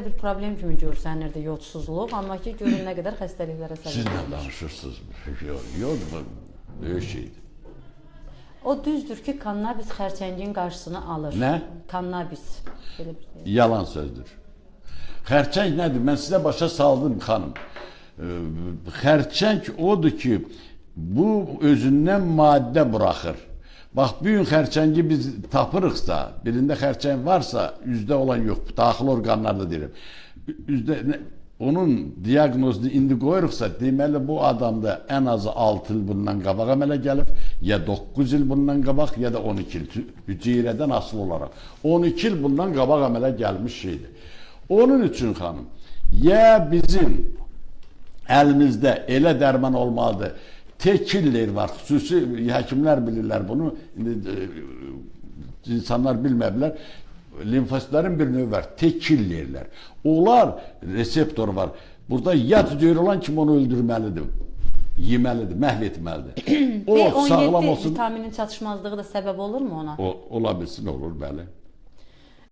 Bir problem kimi görsənirdi yodsuzluq, amma ki görün nə qədər xəstəliklərə səbəb Siz nə olmuş. danışırsınız? Yod böyük şeydir. O düzdür ki, kannabis xərçəngin qarşısını alır. Nə? Kannabis. Belə bir şey. Yalan sözdür. Xərçəng nədir? Mən sizə başa saldım xanım. Xərçəng odur ki, bu özündən maddə buraxır. Bax, bu gün xərçəngi biz tapırıqsa, birində xərçəng varsa, üzdə olan yox, daxili orqanlarda deyirəm. Onun diaqnozunu indi qoyuruqsa, deməli bu adamda ən azı 6 il bundan qabaq əmələ gəlib, ya 9 il bundan qabaq, ya da 12 il, hüceyrədən asılı olaraq. 12 il bundan qabaq əmələ gəlmiş şeydir. Onun üçün xanım, ya bizim əlimizdə elə dərman olmalıdır, tekiller var, xüsusi həkimlər bilirlər bunu, insanlar bilməbilər. Limfositlərin bir növü var, tekillerlər. Onlar, reseptor var. Burada yad hüceyr olan kim onu öldürməlidir, yeməlidir, məhv etməlidir. O sağlam B17 olsun. vitaminin çatışmazlığı da səbəb olurmu ona? Ola bilsin, olur, bəli.